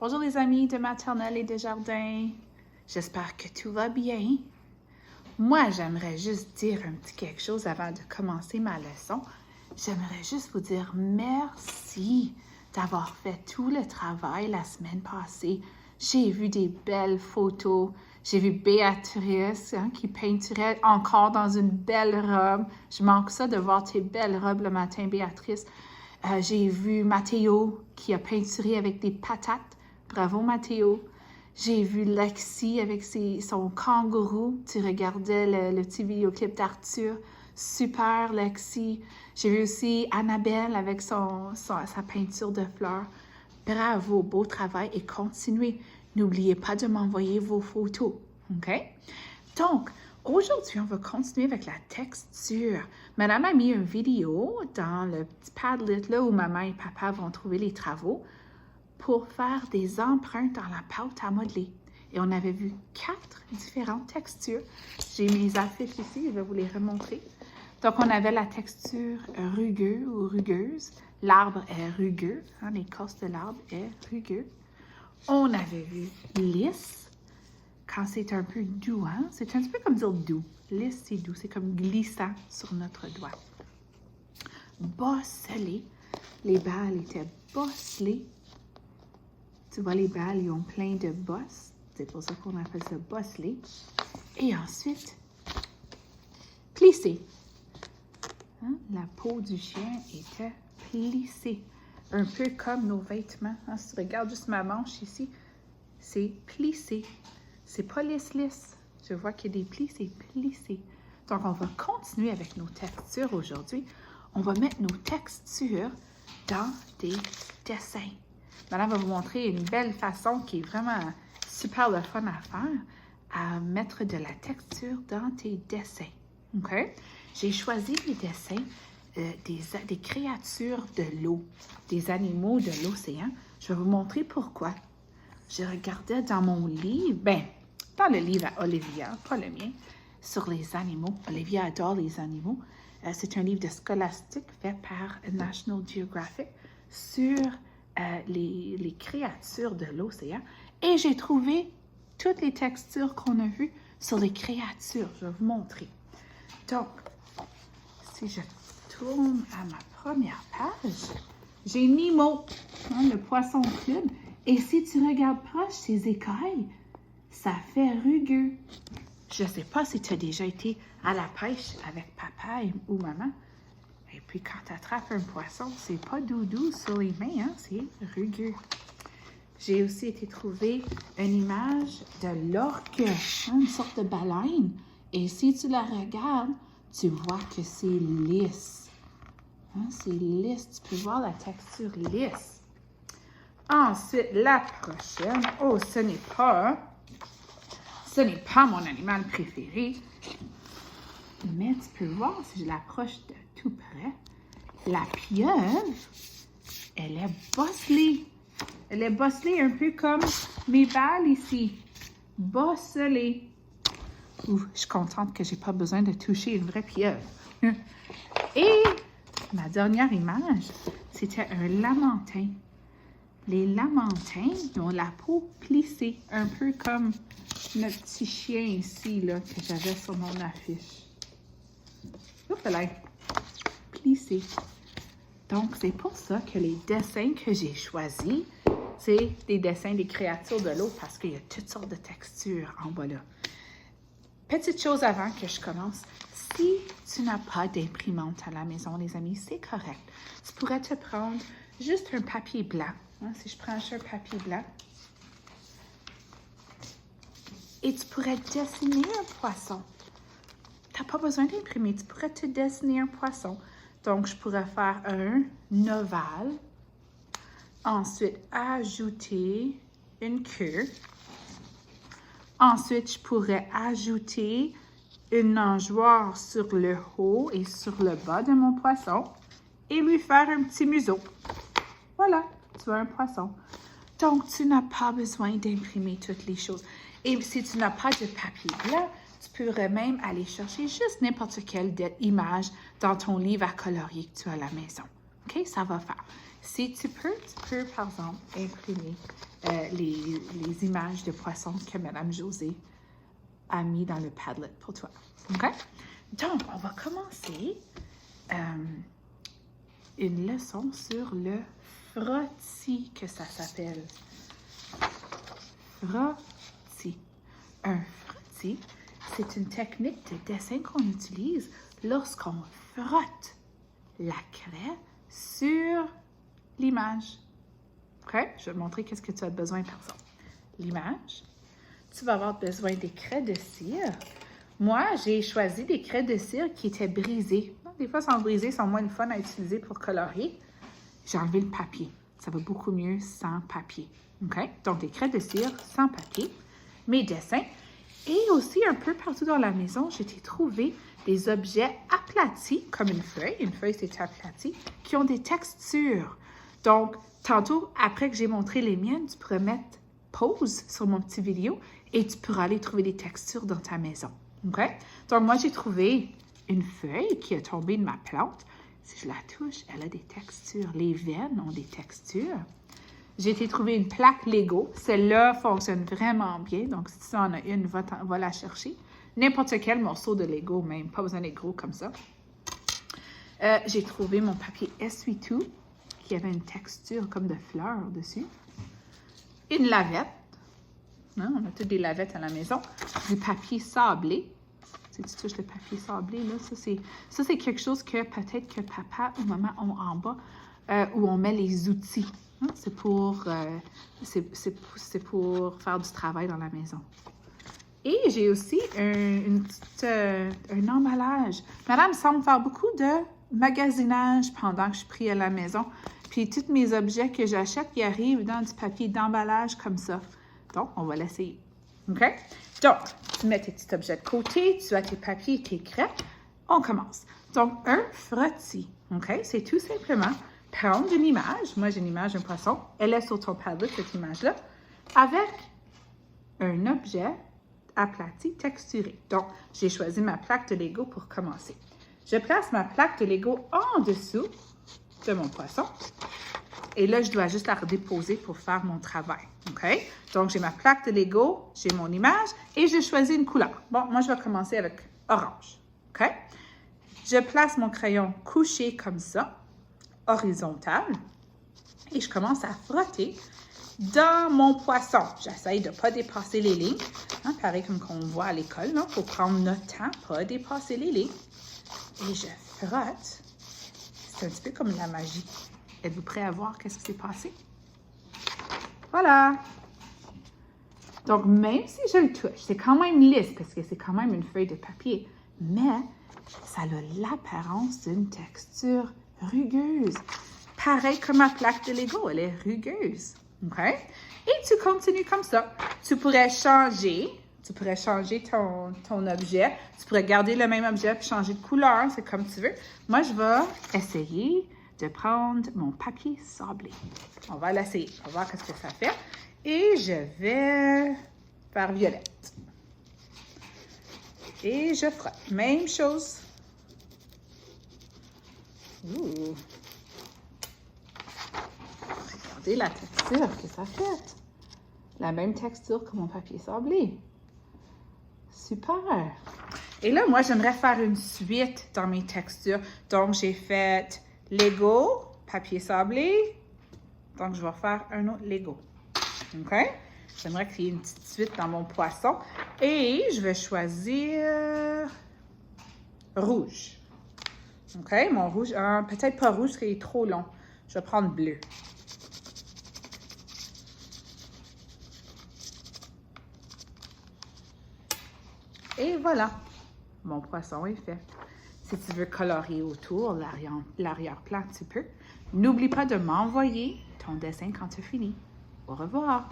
Bonjour les amis de maternelle et de jardin. J'espère que tout va bien. Moi, j'aimerais juste dire un petit quelque chose avant de commencer ma leçon. J'aimerais juste vous dire merci d'avoir fait tout le travail la semaine passée. J'ai vu des belles photos. J'ai vu Béatrice qui peinturait encore dans une belle robe. Je manque ça de voir tes belles robes le matin, Béatrice. J'ai vu Mathéo qui a peinturé avec des patates. Bravo, Mathéo. J'ai vu Lexi avec son kangourou. Tu regardais le petit vidéoclip d'Arthur. Super, Lexi. J'ai vu aussi Annabelle avec sa peinture de fleurs. Bravo, beau travail et continuez. N'oubliez pas de m'envoyer vos photos, OK? Donc, aujourd'hui, on va continuer avec la texture. Madame a mis une vidéo dans le petit Padlet là où maman et papa vont trouver les travaux pour faire des empreintes dans la pâte à modeler. Et on avait vu 4 différentes textures. J'ai mes affiches ici, je vais vous les remontrer. Donc, on avait la texture rugueux ou rugueuse. L'arbre est rugueux, l'écorce de l'arbre est rugueux. On avait vu lisse, quand c'est un peu doux, c'est un petit peu comme dire doux. Lisse, c'est doux, c'est comme glissant sur notre doigt. Bosselé, les balles étaient bosselées. Tu vois, les balles, ils ont plein de bosses. C'est pour ça qu'on appelle ça bosselé. Et ensuite, plissé. La peau du chien était plissée. Un peu comme nos vêtements. Si tu regardes juste ma manche ici, c'est plissé. C'est pas lisse-lisse. Je vois qu'il y a des plis, c'est plissé. Donc, on va continuer avec nos textures aujourd'hui. On va mettre nos textures dans des dessins. Madame va vous montrer une belle façon qui est vraiment super le fun à faire, à mettre de la texture dans tes dessins. OK? J'ai choisi des dessins des créatures de l'eau, des animaux de l'océan. Je vais vous montrer pourquoi. Je regardais dans mon livre, dans le livre à Olivia, pas le mien, sur les animaux. Olivia adore les animaux. C'est un livre de scolastique fait par National Geographic sur les créatures de l'océan. Et j'ai trouvé toutes les textures qu'on a vues sur les créatures. Je vais vous montrer. Donc, si je tourne à ma première page, j'ai Nemo, le poisson clown. Et si tu regardes proche ses écailles, ça fait rugueux. Je ne sais pas si tu as déjà été à la pêche avec papa ou maman. Et puis quand tu attrapes un poisson, c'est pas doudou sur les mains, c'est rugueux. J'ai aussi été trouver une image de l'orque, une sorte de baleine. Et si tu la regardes, tu vois que c'est lisse. C'est lisse, tu peux voir la texture lisse. Ensuite, la prochaine. Oh, ce n'est pas mon animal préféré. Mais tu peux voir, si je l'approche de tout près, la pieuvre, elle est bosselée. Elle est bosselée un peu comme mes balles ici. Bosselée. Ouh, je suis contente que je n'ai pas besoin de toucher une vraie pieuvre. Et ma dernière image, c'était un lamantin. Les lamantins ont la peau plissée, un peu comme notre petit chien ici là, que j'avais sur mon affiche. Oups, elle est plissée. Donc, c'est pour ça que les dessins que j'ai choisis, c'est des dessins des créatures de l'eau parce qu'il y a toutes sortes de textures en bas là. Petite chose avant que je commence, si tu n'as pas d'imprimante à la maison, les amis, c'est correct. Tu pourrais te prendre juste un papier blanc. Si je prends juste un papier blanc. Et tu pourrais dessiner un poisson. Tu n'as pas besoin d'imprimer, tu pourrais te dessiner un poisson. Donc, je pourrais faire un ovale. Ensuite, ajouter une queue. Ensuite, je pourrais ajouter une nageoire sur le haut et sur le bas de mon poisson et lui faire un petit museau. Voilà, tu as un poisson. Donc, tu n'as pas besoin d'imprimer toutes les choses. Et si tu n'as pas de papier blanc, tu pourrais même aller chercher juste n'importe quelle image dans ton livre à colorier que tu as à la maison. OK? Ça va faire. Si tu peux, par exemple, imprimer les images de poissons que Mme Josée a mis dans le Padlet pour toi. OK? Donc, on va commencer une leçon sur le frottis, que ça s'appelle. Frottis. Un frottis, c'est une technique de dessin qu'on utilise lorsqu'on frotte la craie sur l'image. OK? Je vais te montrer qu'est-ce que tu as besoin, par exemple. L'image. Tu vas avoir besoin des craies de cire. Moi, j'ai choisi des craies de cire qui étaient brisées. Des fois, sont brisées, sont moins le fun à utiliser pour colorier. J'ai enlevé le papier. Ça va beaucoup mieux sans papier. OK? Donc, des craies de cire sans papier. Mes dessins. Et aussi, un peu partout dans la maison, j'ai trouvé des objets aplatis, comme une feuille. Une feuille, c'est aplati, qui ont des textures. Donc, tantôt, après que j'ai montré les miennes, tu pourrais mettre pause sur mon petit vidéo et tu pourras aller trouver des textures dans ta maison. OK? Donc, moi, j'ai trouvé une feuille qui est tombée de ma plante. Si je la touche, elle a des textures. Les veines ont des textures. J'ai trouvé une plaque Lego. Celle-là fonctionne vraiment bien. Donc, si tu en as une, va la chercher. N'importe quel morceau de Lego, même. Pas besoin d'être gros comme ça. J'ai trouvé mon papier essuie-tout qui avait une texture comme de fleurs dessus. Une lavette. Hein, on a toutes des lavettes à la maison. Du papier sablé. Si tu touches le papier sablé, là, ça c'est quelque chose que peut-être que papa ou maman ont en bas où on met les outils. Hein, c'est pour faire du travail dans la maison. Et j'ai aussi un emballage. Madame semble faire beaucoup de magasinage pendant que je prie à la maison. Puis tous mes objets que j'achète, ils arrivent dans du papier d'emballage comme ça. Donc, on va l'essayer. OK? Donc, tu mets tes petits objets de côté, tu as tes papiers et tes craies. On commence. Donc, un frottis. OK? C'est tout simplement prendre une image. Moi, j'ai une image d'un poisson. Elle est sur ton Padlet, cette image-là, avec un objet aplati, texturé. Donc, j'ai choisi ma plaque de Lego pour commencer. Je place ma plaque de Lego en dessous de mon poisson. Et là, je dois juste la redéposer pour faire mon travail. OK? Donc, j'ai ma plaque de Lego, j'ai mon image et je choisis une couleur. Bon, moi, je vais commencer avec orange. OK? Je place mon crayon couché comme ça, horizontal, et je commence à frotter dans mon poisson. J'essaye de ne pas dépasser les lignes. Hein, pareil comme qu'on voit à l'école, il faut prendre notre temps, pas dépasser les lignes. Et je frotte. C'est un petit peu comme la magie. Êtes-vous prêts à voir qu'est-ce qui s'est passé? Voilà! Donc, même si je le touche, c'est quand même lisse parce que c'est quand même une feuille de papier, mais ça a l'apparence d'une texture rugueuse. Pareil comme ma plaque de Lego, elle est rugueuse. OK? Et tu continues comme ça. Tu pourrais changer ton objet. Tu pourrais garder le même objet et changer de couleur. C'est comme tu veux. Moi, je vais essayer de prendre mon papier sablé. On va l'essayer. On va voir ce que ça fait. Et je vais faire violette. Et je frotte. Même chose. Ouh. Regardez la texture que ça fait. La même texture que mon papier sablé. Super! Et là, moi, j'aimerais faire une suite dans mes textures. Donc, j'ai fait Lego, papier sablé. Donc, je vais faire un autre Lego. OK? J'aimerais qu'il y ait une petite suite dans mon poisson. Et je vais choisir rouge. OK? Mon rouge, peut-être pas rouge parce qu'il est trop long. Je vais prendre bleu. Et voilà, mon poisson est fait. Si tu veux colorier autour, l'arrière-plan, tu peux. N'oublie pas de m'envoyer ton dessin quand tu finis. Au revoir!